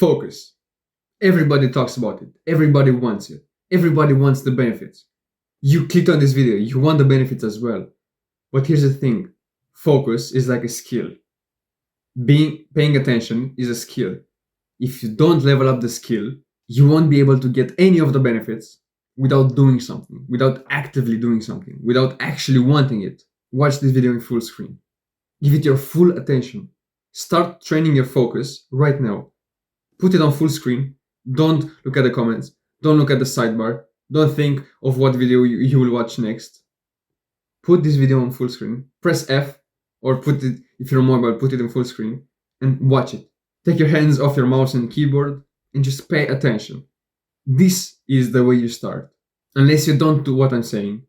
Focus. Everybody talks about it. Everybody wants it. Everybody wants the benefits. You clicked on this video, you want the benefits as well. But here's the thing. Focus is like a skill. Paying attention is a skill. If you don't level up the skill, you won't be able to get any of the benefits without doing something, without actively doing something, without actually wanting it. Watch this video in full screen. Give it your full attention. Start training your focus right now. Put it on full screen. Don't look at the comments. Don't look at the sidebar. Don't think of what video you will watch next. Put this video on full screen. Press F or put it, if you're mobile, put it in full screen and watch it. Take your hands off your mouse and keyboard and just pay attention. This is the way you start. Unless you don't do what I'm saying,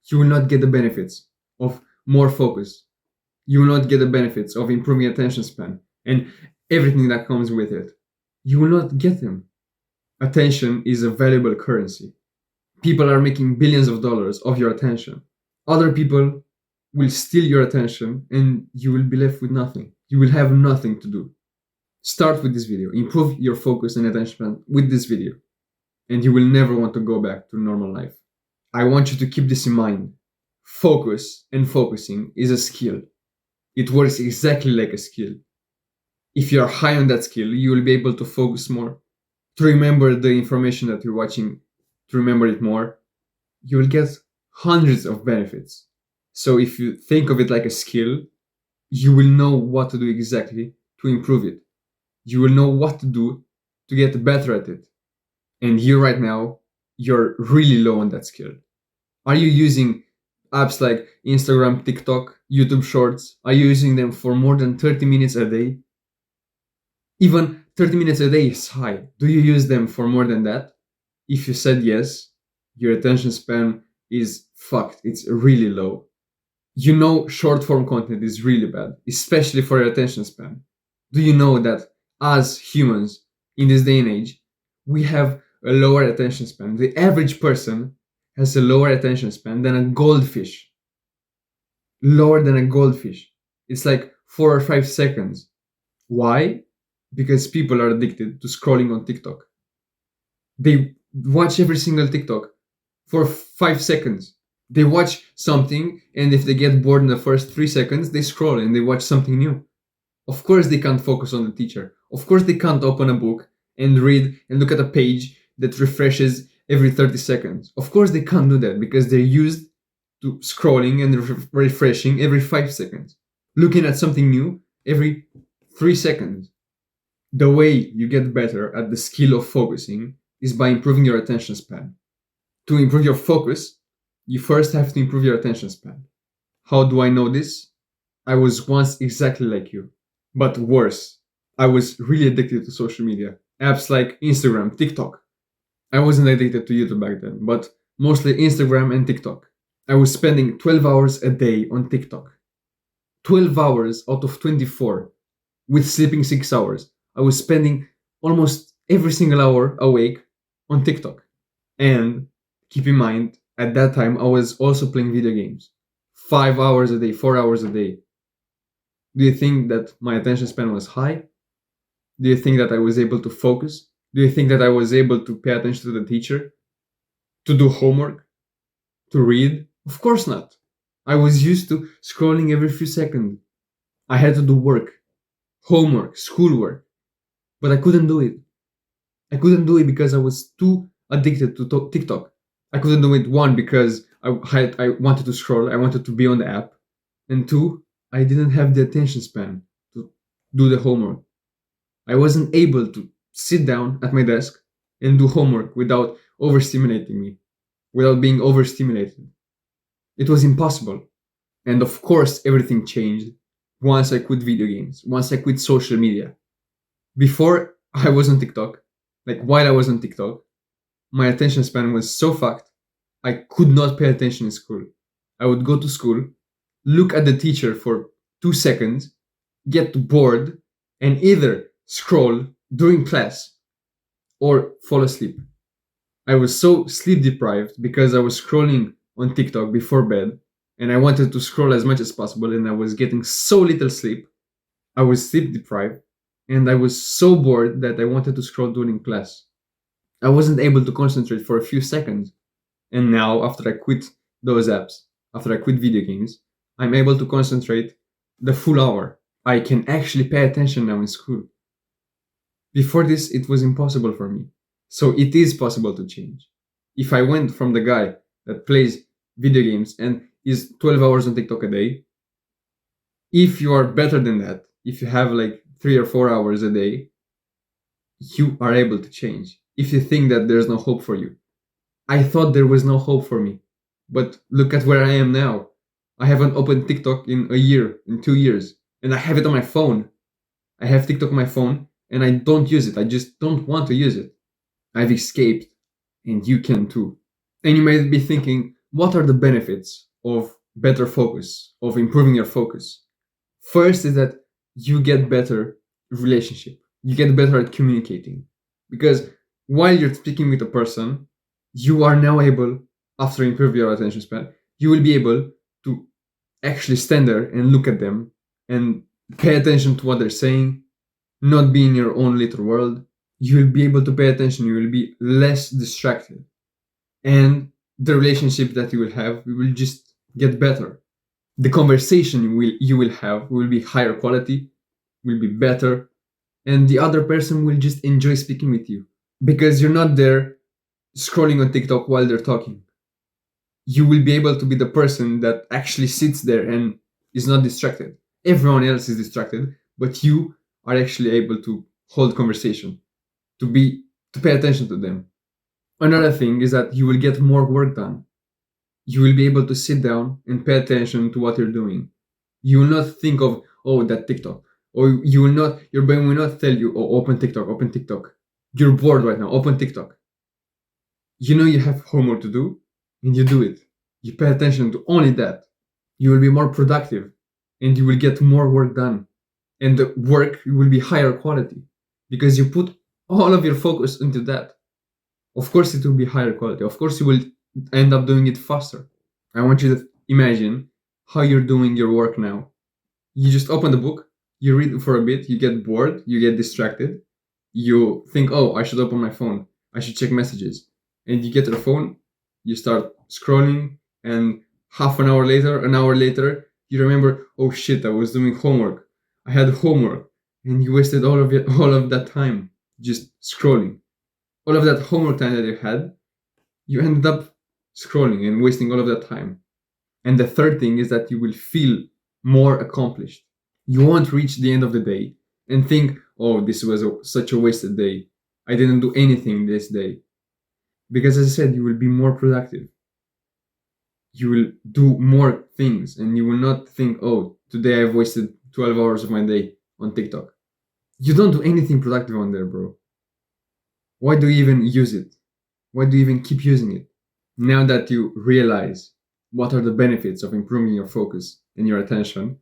you will not get the benefits of more focus. You will not get the benefits of improving attention span and everything that comes with it. You will not get them. Attention is a valuable currency. People are making billions of dollars of your attention. Other people will steal your attention and you will be left with nothing. You will have nothing to do. Start with this video. Improve your focus and attention span with this video. And you will never want to go back to normal life. I want you to keep this in mind. Focus and focusing is a skill. It works exactly like a skill. If you are high on that skill, you will be able to focus more, to remember the information that you're watching, to remember it more. You will get hundreds of benefits. So if you think of it like a skill, you will know what to do exactly to improve it. You will know what to do to get better at it. And you right now, you're really low on that skill. Are you using apps like Instagram, TikTok, YouTube Shorts? Are you using them for more than 30 minutes a day? Even 30 minutes a day is high. Do you use them for more than that? If you said yes, your attention span is fucked. It's really low. You know short form content is really bad, especially for your attention span. Do you know that as humans in this day and age, we have a lower attention span? The average person has a lower attention span than a goldfish. Lower than a goldfish. It's like 4 or 5 seconds. Why? Because people are addicted to scrolling on TikTok. They watch every single TikTok for 5 seconds. They watch something, and if they get bored in the first 3 seconds, they scroll and they watch something new. Of course they can't focus on the teacher. Of course they can't open a book and read and look at a page that refreshes every 30 seconds. Of course they can't do that because they're used to scrolling and refreshing every 5 seconds. Looking at something new every 3 seconds. The way you get better at the skill of focusing is by improving your attention span. To improve your focus, you first have to improve your attention span. How do I know this? I was once exactly like you, but worse. I was really addicted to social media. Apps like Instagram, TikTok. I wasn't addicted to YouTube back then, but mostly Instagram and TikTok. I was spending 12 hours a day on TikTok. 12 hours out of 24, with sleeping 6 hours. I was spending almost every single hour awake on TikTok. And keep in mind, at that time, I was also playing video games. 5 hours a day, 4 hours a day. Do you think that my attention span was high? Do you think that I was able to focus? Do you think that I was able to pay attention to the teacher? To do homework? To read? Of course not. I was used to scrolling every few seconds. I had to do work, homework, schoolwork. But I couldn't do it. I couldn't do it because I was too addicted to TikTok. I couldn't do it, one, because I wanted to scroll, I wanted to be on the app. And two, I didn't have the attention span to do the homework. I wasn't able to sit down at my desk and do homework without overstimulating me, without being overstimulated. It was impossible. And of course, everything changed once I quit video games, once I quit social media. Before I was on TikTok, like while I was on TikTok, my attention span was so fucked, I could not pay attention in school. I would go to school, look at the teacher for 2 seconds, get bored, and either scroll during class or fall asleep. I was so sleep deprived because I was scrolling on TikTok before bed, and I wanted to scroll as much as possible, and I was getting so little sleep. I was sleep deprived And I was so bored that I wanted to scroll during class. I wasn't able to concentrate for a few seconds. And now, after I quit those apps, after I quit video games, I'm able to concentrate the full hour. I can actually pay attention now in school. Before this, it was impossible for me. So it is possible to change. If I went from the guy that plays video games and is 12 hours on TikTok a day, if you are better than that, if you have like 3 or 4 hours a day, you are able to change. If you think that there's no hope for you, I thought there was no hope for me. But look at where I am now. I haven't opened TikTok in a year, in 2 years, and I have it on my phone. I have TikTok on my phone and I don't use it. I just don't want to use it. I've escaped, and you can too. And you might be thinking, what are the benefits of better focus, of improving your focus? First is that you get better relationship. You get better at communicating. Because while you're speaking with a person, you are now able, after improving your attention span, you will be able to actually stand there and look at them and pay attention to what they're saying, not be in your own little world. You will be able to pay attention, you will be less distracted. And the relationship that you will have will just get better. The conversation you will have will be higher quality, will be better, and the other person will just enjoy speaking with you because you're not there scrolling on TikTok while they're talking. You will be able to be the person that actually sits there and is not distracted. Everyone else is distracted, but you are actually able to hold conversation, to be to pay attention to them. Another thing is that you will get more work done. You will be able to sit down and pay attention to what you're doing. You will not think of, oh, that TikTok. Or your brain will not tell you, oh, open TikTok, open TikTok. You're bored right now, open TikTok. You know you have homework to do, and you do it. You pay attention to only that. You will be more productive, and you will get more work done. And the work will be higher quality because you put all of your focus into that. Of course, it will be higher quality. Of course, you will end up doing it faster. I want you to imagine how you're doing your work now. You just open the book, you read for a bit, you get bored, you get distracted, you think, oh, I should open my phone, I should check messages. And you get to the phone, you start scrolling, and half an hour later, you remember, oh shit, I was doing homework. I had homework. And you wasted all of that time just scrolling. All of that homework time that you had, you ended up scrolling and wasting all of that time. And the third thing is that you will feel more accomplished. You won't reach the end of the day and think, oh, this was such a wasted day. I didn't do anything this day. Because as I said, you will be more productive. You will do more things and you will not think, oh, today I've wasted 12 hours of my day on TikTok. You don't do anything productive on there, bro. Why do you even use it? Why do you even keep using it? Now that you realize what are the benefits of improving your focus and your attention,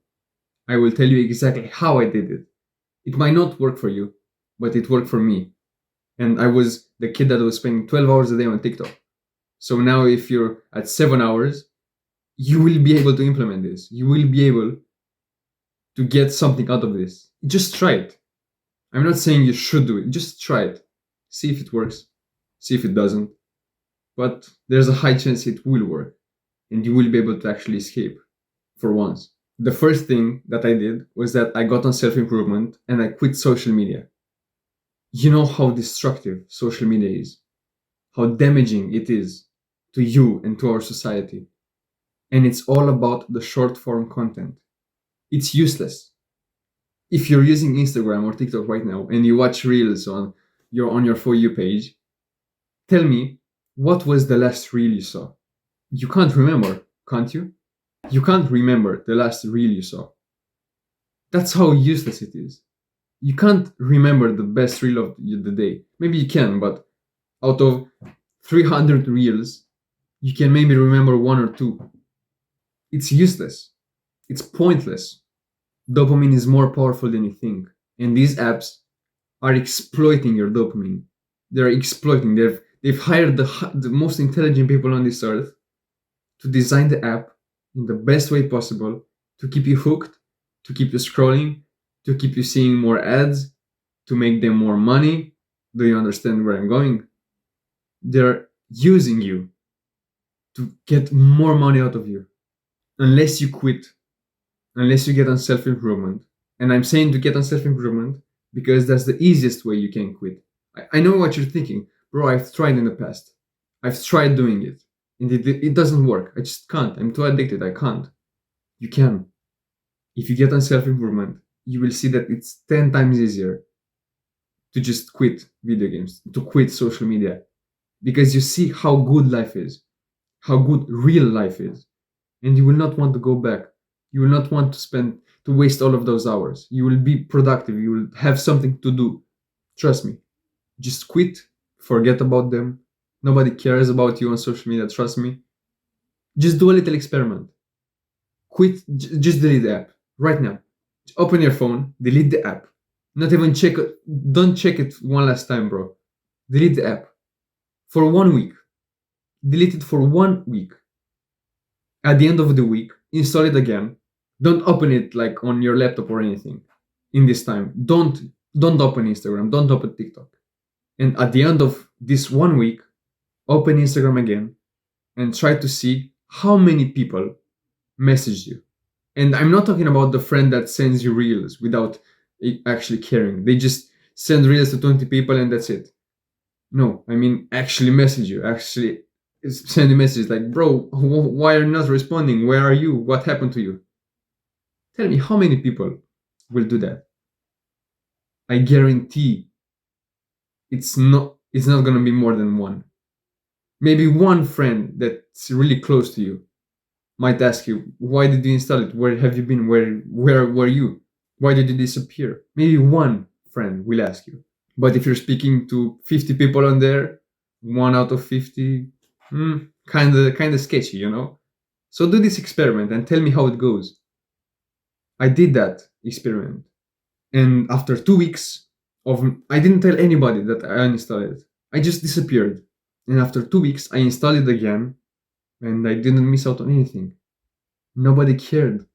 I will tell you exactly how I did it. It might not work for you, but it worked for me. And I was the kid that was spending 12 hours a day on TikTok. So now, if you're at 7 hours, you will be able to implement this. You will be able to get something out of this. Just try it. I'm not saying you should do it. Just try it. See if it works. See if it doesn't. But there's a high chance it will work. And you will be able to actually escape for once. The first thing that I did was that I got on self-improvement and I quit social media. You know how destructive social media is, how damaging it is to you and to our society. And it's all about the short form content. It's useless. If you're using Instagram or TikTok right now and you watch reels on your For You page, tell me, what was the last reel you saw? You can't remember, can't you? You can't remember the last reel you saw. That's how useless it is. You can't remember the best reel of the day. Maybe you can, but out of 300 reels, you can maybe remember one or two. It's useless. It's pointless. Dopamine is more powerful than you think. And these apps are exploiting your dopamine. They're exploiting. They've hired the most intelligent people on this earth to design the app in the best way possible to keep you hooked, to keep you scrolling, to keep you seeing more ads, to make them more money. Do you understand where I'm going? They're using you to get more money out of you. Unless you quit, unless you get on self improvement. And I'm saying to get on self improvement because that's the easiest way you can quit. I know what you're thinking, bro. I've tried in the past. I've tried doing it, and it doesn't work. I just can't. I'm too addicted. I can't. You can. If you get on self improvement, you will see that it's 10 times easier to just quit video games, to quit social media, because you see how good life is, how good real life is, and you will not want to go back. You will not want to waste all of those hours. You will be productive. You will have something to do. Trust me. Just quit. Forget about them. Nobody cares about you on social media. Trust me. Just do a little experiment. Quit. Just delete the app right now. Open your phone. Delete the app. Not even check it. Don't check it one last time, bro. Delete the app for 1 week. Delete it for 1 week. At the end of the week, install it again. Don't open it like on your laptop or anything in this time. Don't open Instagram. Don't open TikTok. And at the end of this 1 week, open Instagram again and try to see how many people messaged you. And I'm not talking about the friend that sends you reels without actually caring. They just send reels to 20 people and that's it. No, I mean actually message you. Actually send a message like, bro, why are you not responding? Where are you? What happened to you? Tell me how many people will do that. I guarantee it's not going to be more than one. Maybe one friend that's really close to you might ask you, why did you install it? Where have you been? Where were you? Why did you disappear? Maybe one friend will ask you. But if you're speaking to 50 people on there, 1 out of 50, kind of sketchy, you know? So do this experiment and tell me how it goes. I did that experiment. And after 2 weeks I didn't tell anybody that I uninstalled it. I just disappeared. And after 2 weeks, I installed it again and I didn't miss out on anything. Nobody cared.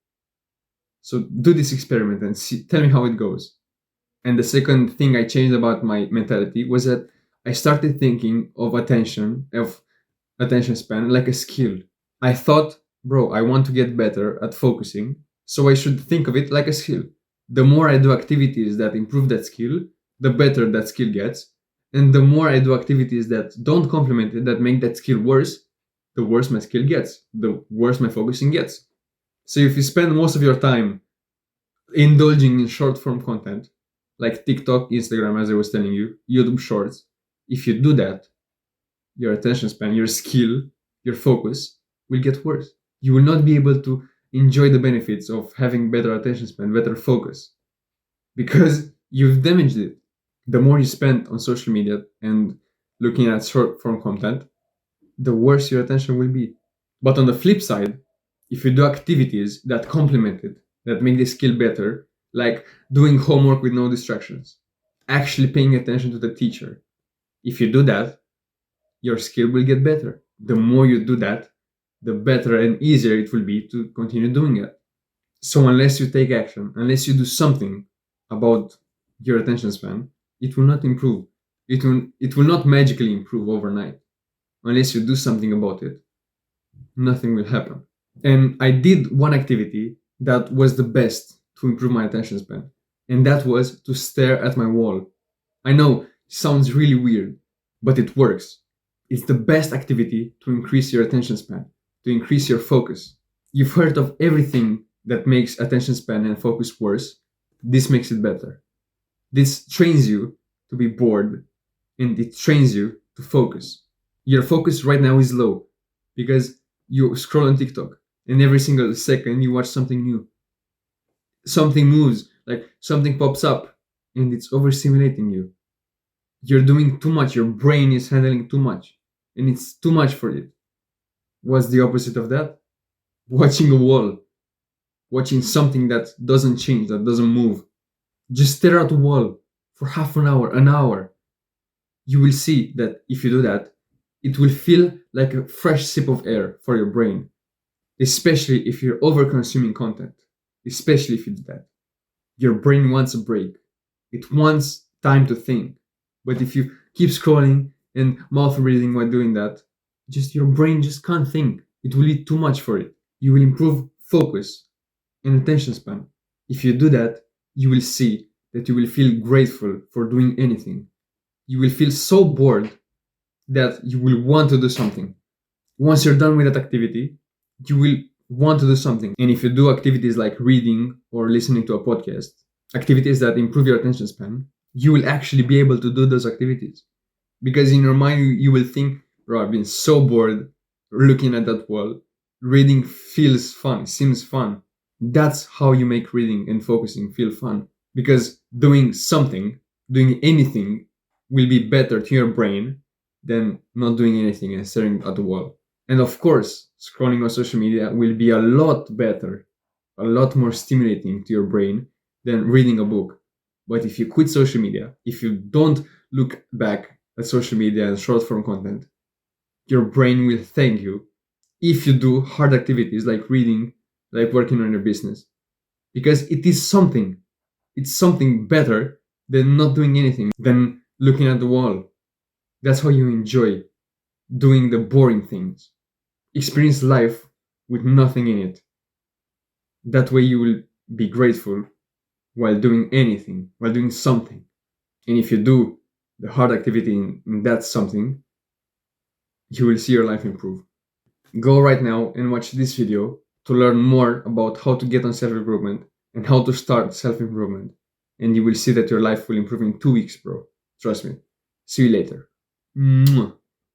So do this experiment and tell me how it goes. And the second thing I changed about my mentality was that I started thinking of attention span like a skill. I thought, bro, I want to get better at focusing, so I should think of it like a skill. The more I do activities that improve that skill, the better that skill gets. And the more I do activities that don't complement it, that make that skill worse, the worse my skill gets, the worse my focusing gets. So if you spend most of your time indulging in short form content, like TikTok, Instagram, as I was telling you, YouTube Shorts, if you do that, your attention span, your skill, your focus will get worse. You will not be able to enjoy the benefits of having better attention span, better focus, because you've damaged it. The more you spend on social media and looking at short form content, the worse your attention will be. But on the flip side, if you do activities that complement it, that make the skill better, like doing homework with no distractions, actually paying attention to the teacher, if you do that, your skill will get better. The more you do that, the better and easier it will be to continue doing it. So unless you take action, unless you do something about your attention span, it will not improve. It will not magically improve overnight. Unless you do something about it, nothing will happen. And I did one activity that was the best to improve my attention span, and that was to stare at my wall. I know it sounds really weird, but it works. It's the best activity to increase your attention span, to increase your focus. You've heard of everything that makes attention span and focus worse. This makes it better. This trains you to be bored, and it trains you to focus. Your focus right now is low because you scroll on TikTok and every single second you watch something new. Something moves, like something pops up, and it's overstimulating you. You're doing too much, your brain is handling too much, and it's too much for it. What's the opposite of that? Watching a wall, watching something that doesn't change, that doesn't move. Just stare at the wall for half an hour, an hour. You will see that if you do that, it will feel like a fresh sip of air for your brain, especially if you're over consuming content, especially if you do that. Your brain wants a break. It wants time to think. But if you keep scrolling and mouth reading while doing that, just your brain just can't think. It will be too much for it. You will improve focus and attention span. If you do that, you will see that you will feel grateful for doing anything. You will feel so bored that you will want to do something. Once you're done with that activity, you will want to do something. And if you do activities like reading or listening to a podcast, activities that improve your attention span, you will actually be able to do those activities. Because in your mind, you will think, bro, I've been so bored looking at that wall. Reading feels fun, seems fun. That's how you make reading and focusing feel fun. Because doing something, doing anything, will be better to your brain than not doing anything and staring at the wall. And of course, scrolling on social media will be a lot better, a lot more stimulating to your brain than reading a book. But if you quit social media, if you don't look back at social media and short form content, your brain will thank you if you do hard activities like reading, like working on your business. Because it is something. It's something better than not doing anything, than looking at the wall. That's how you enjoy doing the boring things. Experience life with nothing in it. That way you will be grateful while doing anything, while doing something. And if you do the hard activity in that something, you will see your life improve. Go right now and watch this video to learn more about how to get on self-improvement and how to start self-improvement. And you will see that your life will improve in 2 weeks, bro. Trust me. See you later. Mwah.